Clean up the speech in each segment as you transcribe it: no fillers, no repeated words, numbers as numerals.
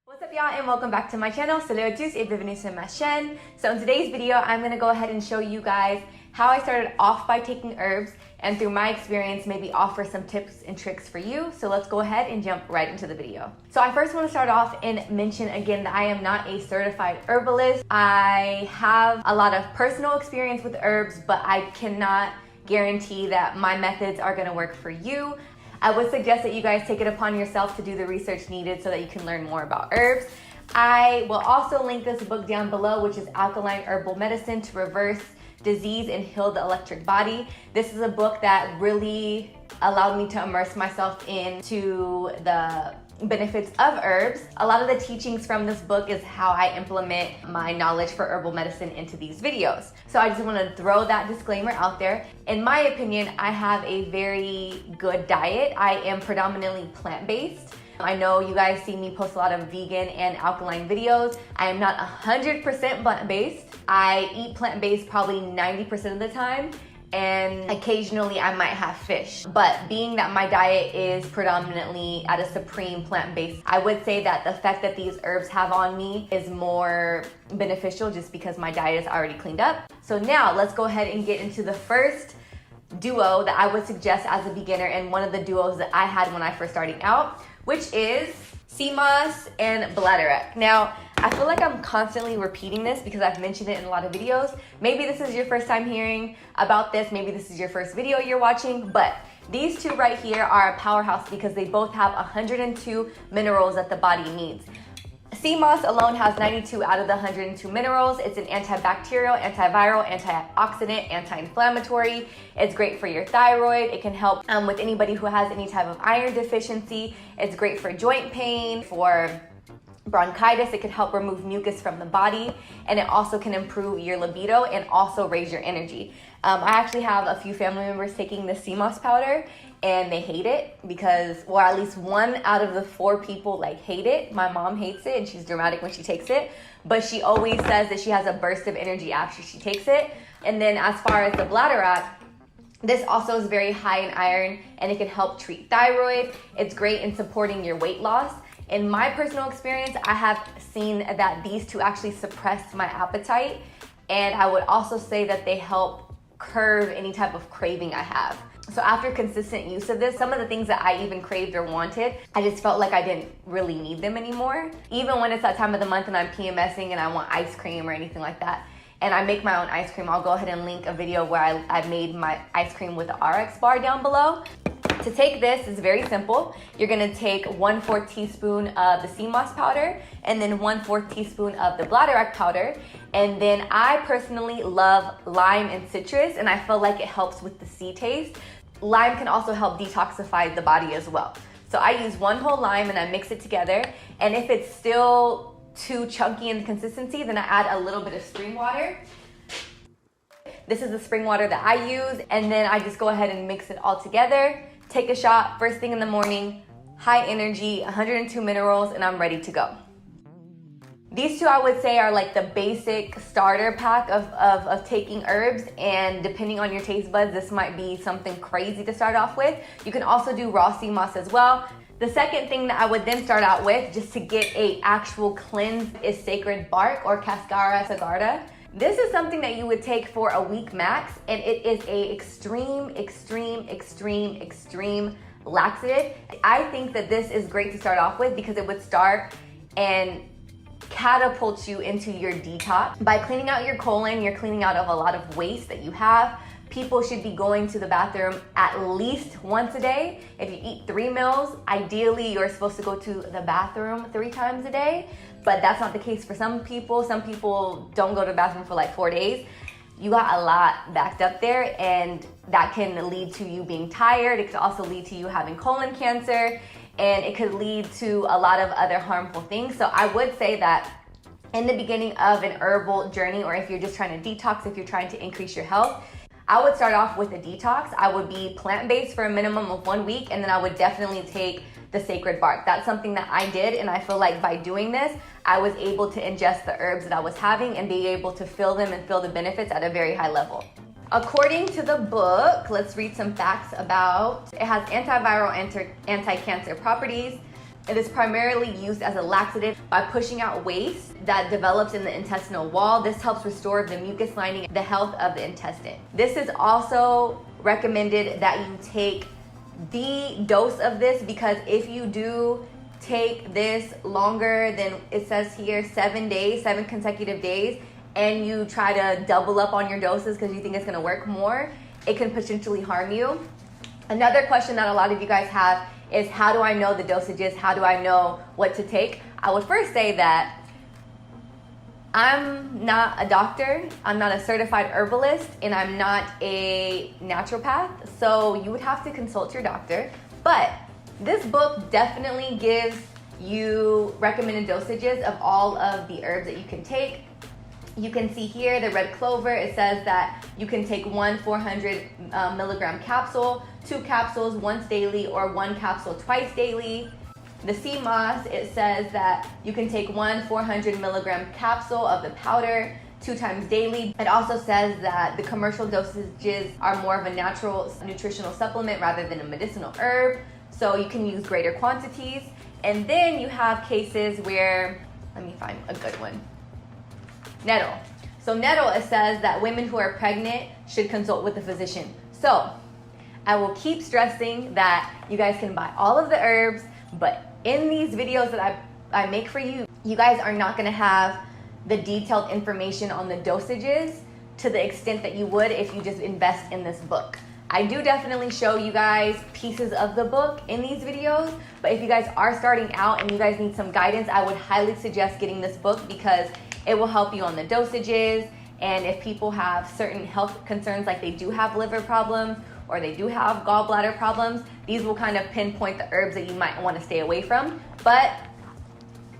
What's up y'all, and welcome back to my channel. Salut à tous et bienvenue sur ma chaîne. So in today's video, I'm going to go ahead and show you guys how I started off by taking herbs, and through my experience maybe offer some tips and tricks for you. So let's go ahead and jump right into the video. So I first want to start off and mention again that I am not a certified herbalist. I have a lot of personal experience with herbs, but I cannot guarantee that my methods are going to work for you. I would suggest that you guys take it upon yourself to do the research needed so that you can learn more about herbs. I will also link this book down below, which is Alkaline Herbal Medicine to Reverse Disease and Heal the Electric Body. This is a book that really allowed me to immerse myself into the benefits of herbs. A lot of the teachings from this book is how I implement my knowledge for herbal medicine into these videos. So I just want to throw that disclaimer out there. In my opinion, I have a very good diet. I am predominantly plant-based. I know you guys see me post a lot of vegan and alkaline videos. I am not 100% plant-based. I eat plant-based probably 90% of the time, and occasionally I might have fish. But being that my diet is predominantly at a supreme plant-based, I would say that the effect that these herbs have on me is more beneficial just because my diet is already cleaned up. So now let's go ahead and get into the first duo that I would suggest as a beginner, and one of the duos that I had when I first starting out, which is sea moss and bladderwrack. Now, I feel like I'm constantly repeating this because I've mentioned it in a lot of videos. Maybe this is your first time hearing about this. Maybe this is your first video you're watching, but these two right here are a powerhouse because they both have 102 minerals that the body needs. Sea moss alone has 92 out of the 102 minerals. It's an antibacterial, antiviral, antioxidant, anti-inflammatory. It's great for your thyroid. It can help with anybody who has any type of iron deficiency. It's great for joint pain, for bronchitis. It can help remove mucus from the body, and it also can improve your libido and also raise your energy. I actually have a few family members taking the sea moss powder, and they hate it because, well, at least 1 out of the 4 people hate it. My mom hates it, and she's dramatic when she takes it, but she always says that she has a burst of energy after she takes it. And then as far as the bladderwrack, this also is very high in iron, and it can help treat thyroid. It's great in supporting your weight loss. In my personal experience, I have seen that these two actually suppress my appetite, and I would also say that they help curb any type of craving I have. So after consistent use of this, some of the things that I even craved or wanted, I just felt like I didn't really need them anymore. Even when it's that time of the month and I'm PMSing and I want ice cream or anything like that, and I make my own ice cream, I'll go ahead and link a video where I made my ice cream with the RX bar down below. To take this is very simple. You're gonna take 1/4 teaspoon of the sea moss powder and then 1/4 teaspoon of the bladderwrack powder. And then I personally love lime and citrus, and I feel like it helps with the sea taste. Lime can also help detoxify the body as well. So I use 1 whole lime and I mix it together. And if it's still too chunky in consistency, then I add a little bit of spring water. This is the spring water that I use, and then I just go ahead and mix it all together. Take a shot first thing in the morning, high energy, 102 minerals, and I'm ready to go. These two I would say are like the basic starter pack of taking herbs, and depending on your taste buds, this might be something crazy to start off with. You can also do raw sea moss as well. The second thing that I would then start out with, just to get a actual cleanse, is sacred bark or Cascara sagrada. This is something that you would take for a week max, and it is a extreme laxative. I think that this is great to start off with because it would start and catapult you into your detox. By cleaning out your colon, you're cleaning out of a lot of waste that you have. People should be going to the bathroom at least once a day. If you eat 3 meals, ideally you're supposed to go to the bathroom 3 times a day, but that's not the case for some people. Some people don't go to the bathroom for like 4 days. You got a lot backed up there, and that can lead to you being tired. It could also lead to you having colon cancer, and it could lead to a lot of other harmful things. So I would say that in the beginning of an herbal journey, or if you're just trying to detox, if you're trying to increase your health, I would start off with a detox. I would be plant-based for a minimum of 1 week, and then I would definitely take the sacred bark. That's something that I did, and I feel like by doing this, I was able to ingest the herbs that I was having and be able to feel them and feel the benefits at a very high level. According to the book, let's read some facts about it. Has antiviral, anti-cancer properties. It is primarily used as a laxative by pushing out waste that develops in the intestinal wall. This helps restore the mucus lining, the health of the intestine. This is also recommended that you take the dose of this, because if you do take this longer than it says here, 7 days, 7 consecutive days, and you try to double up on your doses because you think it's going to work more, it can potentially harm you. Another question that a lot of you guys have is, how do I know the dosages? How do I know what to take? I would first say that I'm not a doctor, I'm not a certified herbalist, and I'm not a naturopath, so you would have to consult your doctor. But this book definitely gives you recommended dosages of all of the herbs that you can take. You can see here the red clover, it says that you can take 1 400 milligram capsule, 2 capsules once daily, or 1 capsule twice daily. The sea moss, it says that you can take 1 400 milligram capsule of the powder 2 times daily. It also says that the commercial dosages are more of a natural nutritional supplement rather than a medicinal herb, so you can use greater quantities. And then you have cases where, let me find a good one. Nettle. So nettle, it says that women who are pregnant should consult with a physician. So I will keep stressing that you guys can buy all of the herbs, but in these videos that I make for you, you guys are not gonna have the detailed information on the dosages to the extent that you would if you just invest in this book. I do definitely show you guys pieces of the book in these videos, but if you guys are starting out and you guys need some guidance, I would highly suggest getting this book because it will help you on the dosages. And if people have certain health concerns, like they do have liver problems or they do have gallbladder problems, these will kind of pinpoint the herbs that you might want to stay away from. But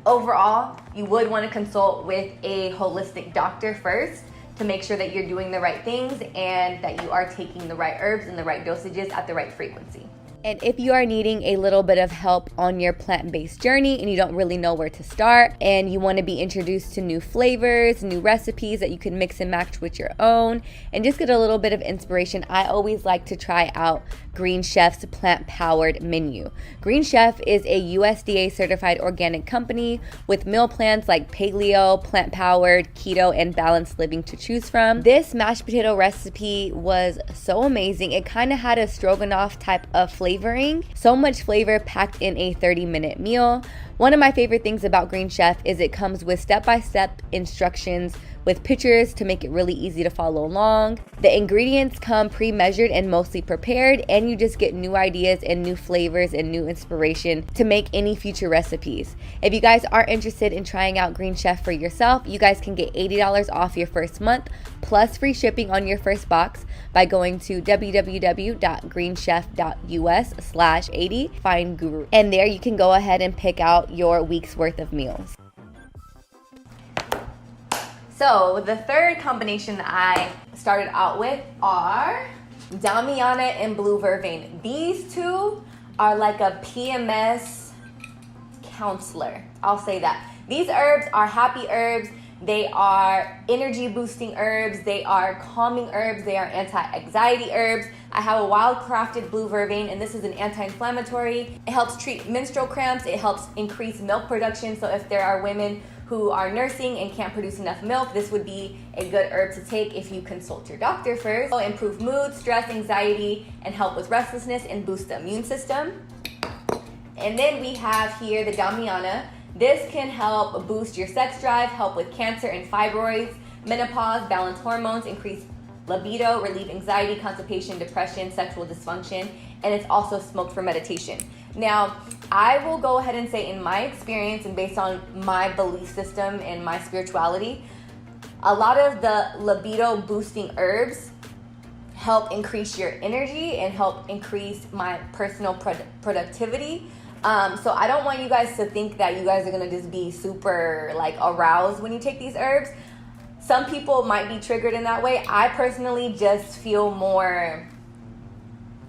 overall, you would want to consult with a holistic doctor first to make sure that you're doing the right things and that you are taking the right herbs and the right dosages at the right frequency. And if you are needing a little bit of help on your plant-based journey and you don't really know where to start and you want to be introduced to new flavors, new recipes that you can mix and match with your own and just get a little bit of inspiration, I always like to try out Green Chef's plant-powered menu. Green Chef is a USDA certified organic company with meal plans like paleo, plant-powered, keto, and balanced living to choose from. This mashed potato recipe was so amazing. It kind of had a stroganoff type of flavoring. So much flavor packed in a 30-minute meal. One of my favorite things about Green Chef is it comes with step-by-step instructions with pictures to make it really easy to follow along. The ingredients come pre-measured and mostly prepared, and you just get new ideas and new flavors and new inspiration to make any future recipes. If you guys are interested in trying out Green Chef for yourself, you guys can get $80 off your first month plus free shipping on your first box by going to www.greenchef.us/80, find Guru. And there you can go ahead and pick out your week's worth of meals. So the third combination that I started out with are Damiana and Blue Vervain. These two are like a PMS counselor. I'll say that. These herbs are happy herbs. They are energy boosting herbs. They are calming herbs. They are anti-anxiety herbs. I have a wild crafted Blue Vervain, and this is an anti-inflammatory. It helps treat menstrual cramps. It helps increase milk production. So if there are women who are nursing and can't produce enough milk, this would be a good herb to take if you consult your doctor first. It'll improve mood, stress, anxiety, and help with restlessness and boost the immune system. And then we have here the Damiana. This can help boost your sex drive, help with cancer and fibroids, menopause, balance hormones, increase libido, relieve anxiety, constipation, depression, sexual dysfunction, and it's also smoked for meditation. Now, I will go ahead and say in my experience and based on my belief system and my spirituality, a lot of the libido boosting herbs help increase your energy and help increase my personal productivity. So I don't want you guys to think that you guys are gonna just be super like aroused when you take these herbs. Some people might be triggered in that way. I personally just feel more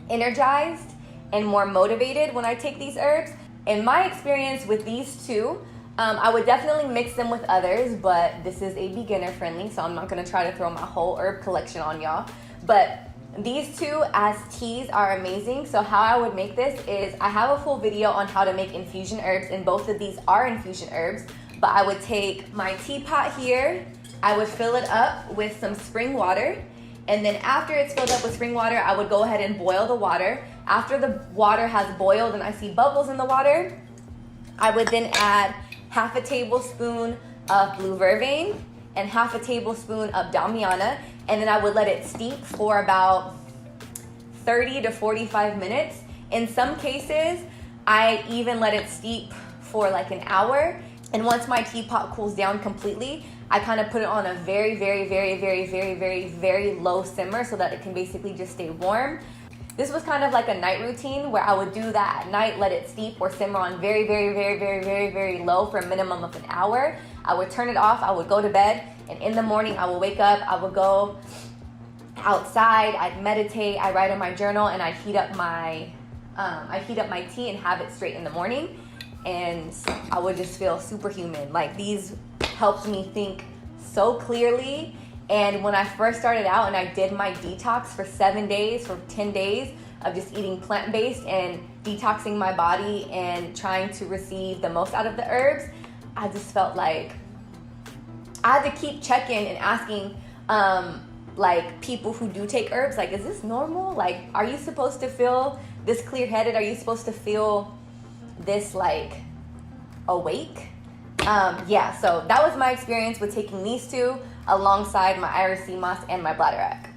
energized and more motivated when I take these herbs. In my experience with these two, I would definitely mix them with others, but this is a beginner friendly, so I'm not gonna try to throw my whole herb collection on y'all. But These two as teas are amazing. So how I would make this is, I have a full video on how to make infusion herbs, and both of these are infusion herbs. But I would take my teapot here, I would fill it up with some spring water, and then after it's filled up with spring water, I would go ahead and boil the water. After the water has boiled and I see bubbles in the water, I would then add half a tablespoon of blue vervain and half a tablespoon of damiana, and then I would let it steep for about 30 to 45 minutes. In some cases, I even let it steep for like an hour. And once my teapot cools down completely, I kind of put it on a very, very, very, very, very, very, very low simmer so that it can basically just stay warm. This was kind of like a night routine where I would do that at night, let it steep or simmer on very, very, very, very, very, very low for a minimum of an hour. I would turn it off, I would go to bed, and in the morning I would wake up, I would go outside, I'd meditate, I write in my journal, and I'd heat up my tea and have it straight in the morning. And I would just feel superhuman. Like, these helped me think so clearly. And when I first started out and I did my detox for 7 days, for 10 days of just eating plant-based and detoxing my body and trying to receive the most out of the herbs, I just felt like I had to keep checking and asking like people who do take herbs, like, is this normal? Like, are you supposed to feel this clear-headed? Are you supposed to feel this like awake? Yeah, so that was my experience with taking these two alongside my Iris sea moss and my bladderwrack.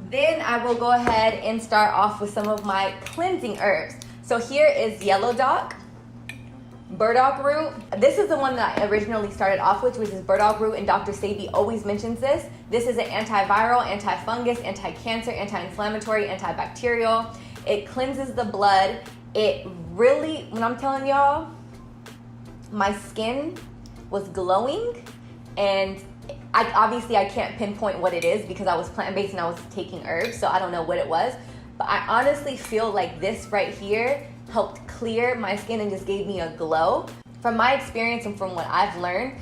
Then I will go ahead and start off with some of my cleansing herbs. So here is yellow dock, burdock root. This is the one that I originally started off with, which is burdock root, and Dr. Sebi always mentions this. This is an antiviral, antifungus, anti-cancer, anti-inflammatory, antibacterial. It cleanses the blood. It really, when I'm telling y'all, my skin was glowing, and I can't pinpoint what it is because I was plant-based and I was taking herbs, so I don't know what it was. But I honestly feel like this right here helped clear my skin and just gave me a glow. From my experience and from what I've learned,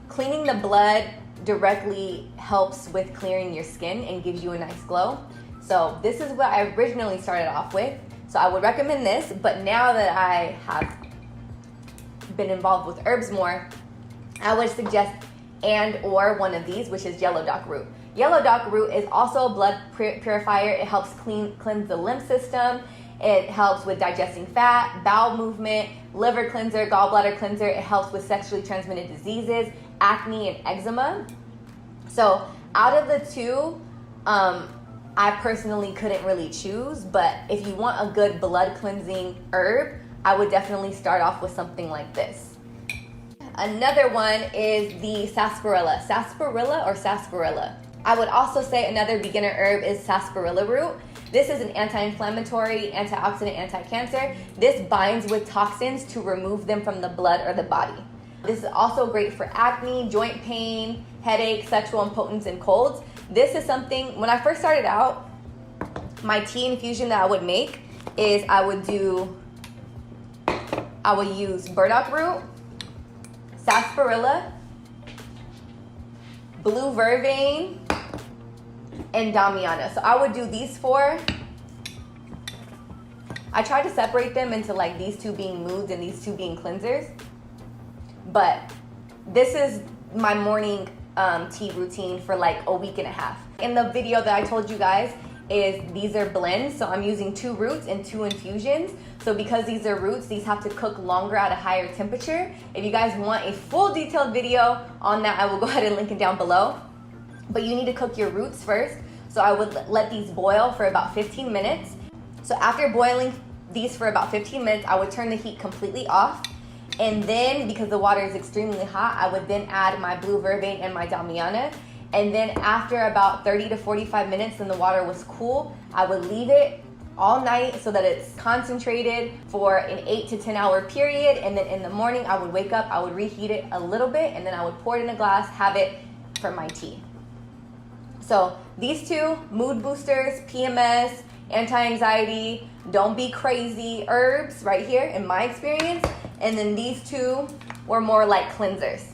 cleaning the blood directly helps with clearing your skin and gives you a nice glow. So this is what I originally started off with. So I would recommend this, but now that I have been involved with herbs more, I would suggest or one of these, which is yellow dock root. Yellow dock root is also a blood purifier. It helps cleanse the lymph system. It helps with digesting fat, bowel movement, liver cleanser, gallbladder cleanser. It helps with sexually transmitted diseases, acne, and eczema. So out of the two, I personally couldn't really choose, but if you want a good blood cleansing herb, I would definitely start off with something like this. Another one is the sarsaparilla. Sarsaparilla or sarsaparilla. I would also say another beginner herb is sarsaparilla root. This is an anti-inflammatory, antioxidant, anti-cancer. This binds with toxins to remove them from the blood or the body. This is also great for acne, joint pain, headache, sexual impotence, and colds. This is something, when I first started out, my tea infusion that I would make is I would use burdock root, sarsaparilla, blue vervain, and damiana. So I would do these four. I tried to separate them into like these two being moods and these two being cleansers. But this is my morning tea routine for like a week and a half. In the video that I told you guys, these are blends, so I'm using 2 roots and 2 infusions. So because these are roots, these have to cook longer at a higher temperature. If you guys want a full detailed video on that, I will go ahead and link it down below. But you need to cook your roots first. So I would let these boil for about 15 minutes. So after boiling these for about 15 minutes, I would turn the heat completely off. And then, because the water is extremely hot, I would then add my blue vervain and my damiana. And then after about 30 to 45 minutes and the water was cool, I would leave it all night so that it's concentrated for an 8 to 10 hour period. And then in the morning, I would wake up, I would reheat it a little bit, and then I would pour it in a glass, have it for my tea. So these 2 mood boosters, PMS, anti-anxiety, don't be crazy herbs right here in my experience. And then these 2 were more like cleansers.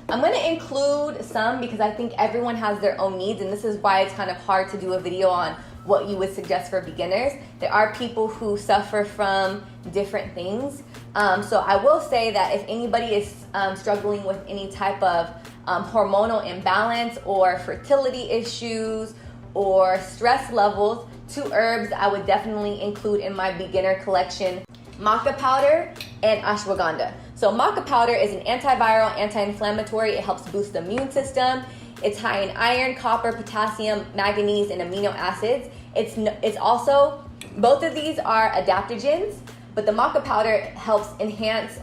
I'm going to include some because I think everyone has their own needs, and this is why it's kind of hard to do a video on what you would suggest for beginners. There are people who suffer from different things. So I will say that if anybody is struggling with any type of hormonal imbalance or fertility issues or stress levels, 2 herbs I would definitely include in my beginner collection: maca powder and ashwagandha. So maca powder is an antiviral, anti-inflammatory. It helps boost the immune system. It's high in iron, copper, potassium, manganese, and amino acids. It's also, both of these are adaptogens, but the maca powder helps enhance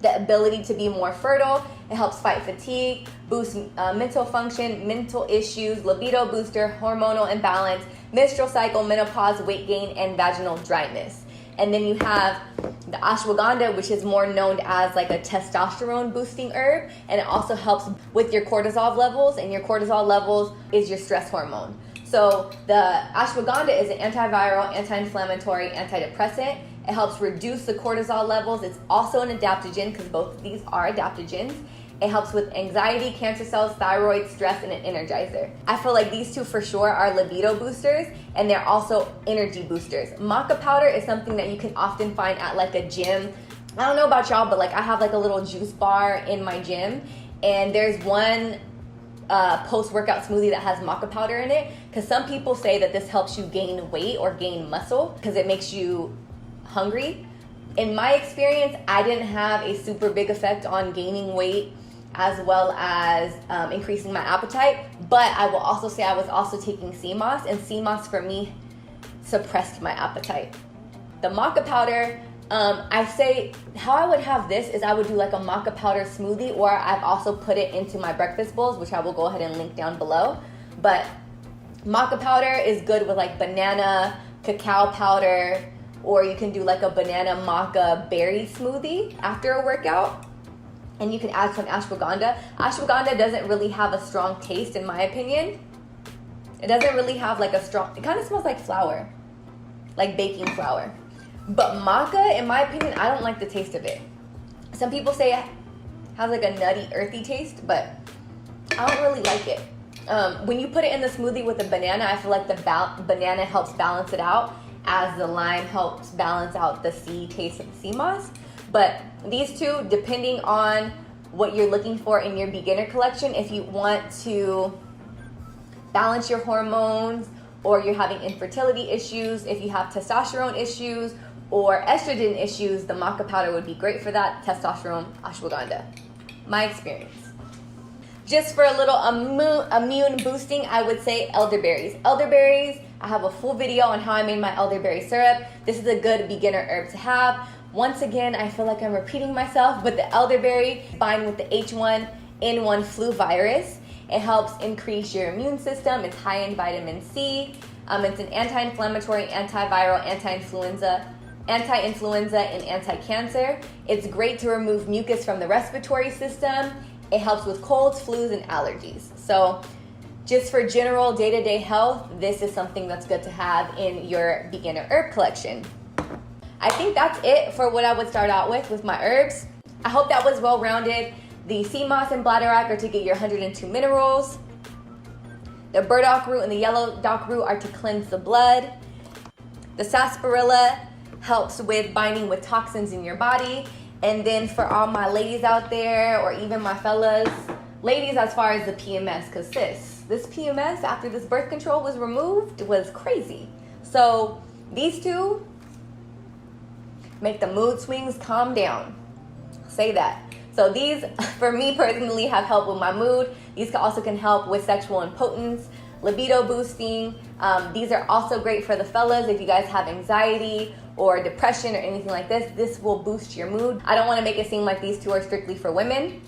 the ability to be more fertile. It helps fight fatigue, boost mental function, mental issues, libido booster, hormonal imbalance, menstrual cycle, menopause, weight gain, and vaginal dryness. And then you have the ashwagandha, which is more known as like a testosterone boosting herb, and it also helps with your cortisol levels, and your cortisol levels is your stress hormone. So the ashwagandha is an antiviral, anti-inflammatory, antidepressant. It helps reduce the cortisol levels. It's also an adaptogen, because both of these are adaptogens. It helps with anxiety, cancer cells, thyroid, stress, and an energizer. I feel like these 2 for sure are libido boosters, and they're also energy boosters. Maca powder is something that you can often find at like a gym. I don't know about y'all, but like I have like a little juice bar in my gym, and there's one post-workout smoothie that has maca powder in it, because some people say that this helps you gain weight or gain muscle because it makes you hungry. In my experience, I didn't have a super big effect on gaining weight as well as increasing my appetite, but I will also say I was also taking sea moss, and sea moss for me suppressed my appetite. The maca powder, I say how I would have this is I would do like a maca powder smoothie, or I've also put it into my breakfast bowls, which I will go ahead and link down below. But maca powder is good with like banana, cacao powder, or you can do like a banana maca berry smoothie after a workout. And you can add some ashwagandha. Ashwagandha doesn't really have a strong taste, in my opinion. It doesn't really have like a strong, it kind of smells like flour, like baking flour. But maca, in my opinion, I don't like the taste of it. Some people say it has like a nutty, earthy taste, but I don't really like it. When you put it in the smoothie with a banana, I feel like the banana helps balance it out, as the lime helps balance out the sea taste of the sea moss. But these 2, depending on what you're looking for in your beginner collection, if you want to balance your hormones, or you're having infertility issues, if you have testosterone issues or estrogen issues, the maca powder would be great for that. Testosterone, ashwagandha. My experience. Just for a little immune boosting, I would say elderberries. Elderberries, I have a full video on how I made my elderberry syrup. This is a good beginner herb to have. Once again, I feel like I'm repeating myself, but the elderberry bind with the H1N1 flu virus. It helps increase your immune system. It's high in vitamin C. It's an anti-inflammatory, antiviral, anti-influenza, and anti-cancer. It's great to remove mucus from the respiratory system. It helps with colds, flus, and allergies. So just for general day-to-day health, this is something that's good to have in your beginner herb collection. I think that's it for what I would start out with my herbs. I hope that was well-rounded. The sea moss and bladderwrack are to get your 102 minerals. The burdock root and the yellow dock root are to cleanse the blood. The sarsaparilla helps with binding with toxins in your body. And then for all my ladies out there, or even my fellas, ladies as far as the PMS, because this PMS after this birth control was removed was crazy. So these 2 make the mood swings calm down. Say that. So these, for me personally, have helped with my mood. These also can help with sexual impotence, libido boosting. These are also great for the fellas if you guys have anxiety or depression or anything like this. This will boost your mood. I don't want to make it seem like these 2 are strictly for women,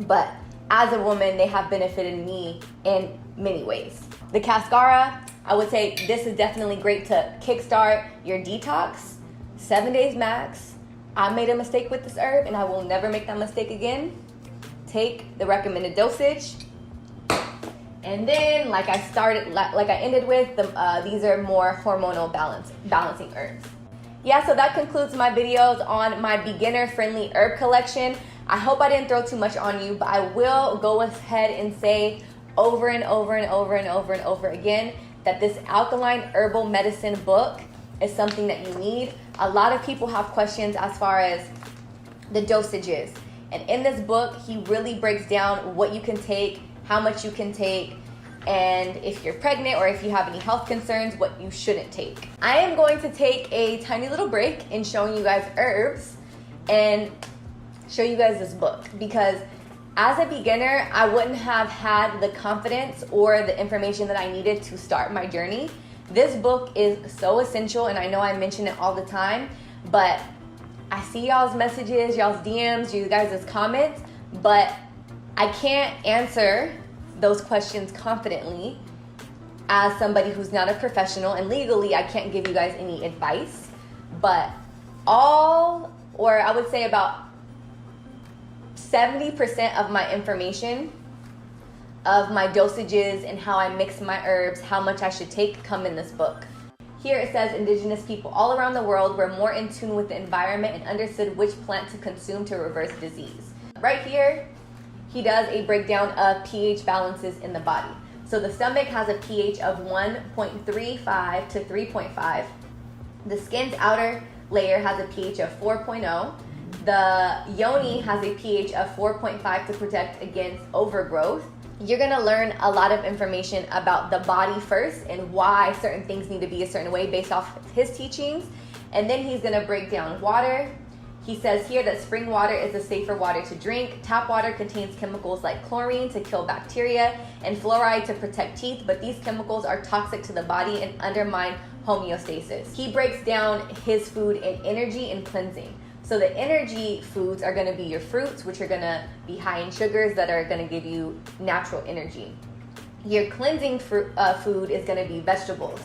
but as a woman, they have benefited me in many ways. The cascara, I would say this is definitely great to kickstart your detox. 7 days max. I made a mistake with this herb, and I will never make that mistake again. Take the recommended dosage. And then, like I ended with, these are more hormonal balancing herbs. Yeah, so that concludes my videos on my beginner-friendly herb collection. I hope I didn't throw too much on you, but I will go ahead and say over and over and over and over and over again that this alkaline herbal medicine book is something that you need. A lot of people have questions as far as the dosages. And in this book, he really breaks down what you can take, how much you can take, and if you're pregnant or if you have any health concerns, what you shouldn't take. I am going to take a tiny little break in showing you guys herbs and show you guys this book, because as a beginner, I wouldn't have had the confidence or the information that I needed to start my journey. This book is so essential, and I know I mention it all the time, but I see y'all's messages, y'all's DMs, you guys' comments, but I can't answer those questions confidently as somebody who's not a professional, and legally I can't give you guys any advice. But I would say about 70% of my information of my dosages and how I mix my herbs, how much I should take, come in this book. Here it says indigenous people all around the world were more in tune with the environment and understood which plant to consume to reverse disease. Right here, he does a breakdown of pH balances in the body. So the stomach has a pH of 1.35 to 3.5. The skin's outer layer has a pH of 4.0. The yoni has a pH of 4.5 to protect against overgrowth. You're gonna learn a lot of information about the body first and why certain things need to be a certain way based off his teachings. And then he's gonna break down water. He says here that spring water is a safer water to drink. Tap water contains chemicals like chlorine to kill bacteria and fluoride to protect teeth, but these chemicals are toxic to the body and undermine homeostasis. He breaks down his food in energy and cleansing. So the energy foods are gonna be your fruits, which are gonna be high in sugars that are gonna give you natural energy. Your cleansing food is gonna be vegetables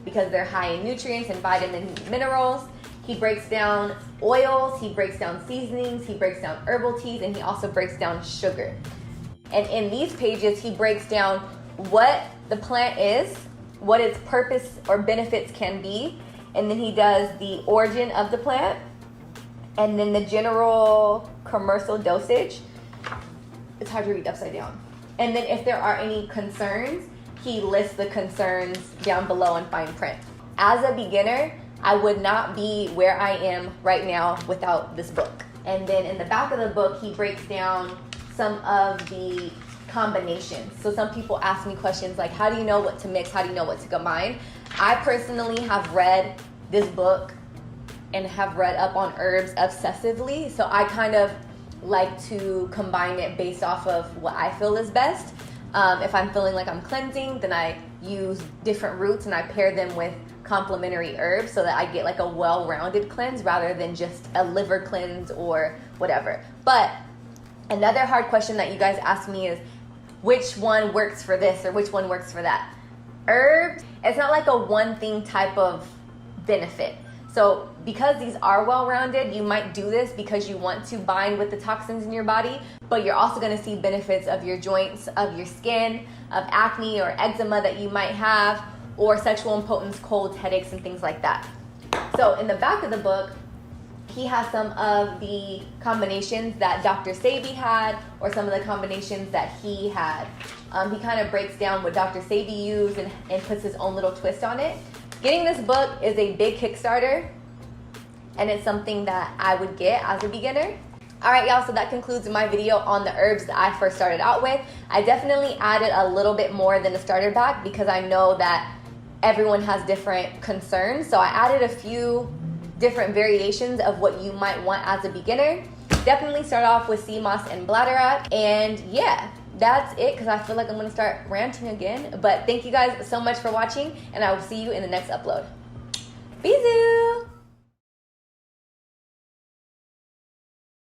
because they're high in nutrients and vitamins and minerals. He breaks down oils, he breaks down seasonings, he breaks down herbal teas, and he also breaks down sugar. And in these pages, he breaks down what the plant is, what its purpose or benefits can be, and then he does the origin of the plant, and then the general commercial dosage. It's hard to read upside down. And then if there are any concerns, he lists the concerns down below in fine print. As a beginner, I would not be where I am right now without this book. And then in the back of the book, he breaks down some of the combinations. So some people ask me questions like, how do you know what to mix? How do you know what to combine? I personally have read this book and have read up on herbs obsessively. So I kind of like to combine it based off of what I feel is best. If I'm feeling like I'm cleansing, then I use different roots and I pair them with complementary herbs so that I get like a well-rounded cleanse rather than just a liver cleanse or whatever. But another hard question that you guys ask me is, which one works for this or which one works for that? Herbs, it's not like a one thing type of benefit. So because these are well-rounded, you might do this because you want to bind with the toxins in your body, but you're also gonna see benefits of your joints, of your skin, of acne or eczema that you might have, or sexual impotence, colds, headaches, and things like that. So in the back of the book, he has some of the combinations that Dr. Sebi had, or some of the combinations that he had. He kind of breaks down what Dr. Sebi used and puts his own little twist on it. Getting this book is a big Kickstarter, and it's something that I would get as a beginner. All right, y'all, so that concludes my video on the herbs that I first started out with. I definitely added a little bit more than the starter pack because I know that everyone has different concerns. So I added a few different variations of what you might want as a beginner. Definitely start off with sea moss and bladderwrack. And yeah, that's it because I feel like I'm gonna start ranting again. But thank you guys so much for watching, and I will see you in the next upload. Bisous!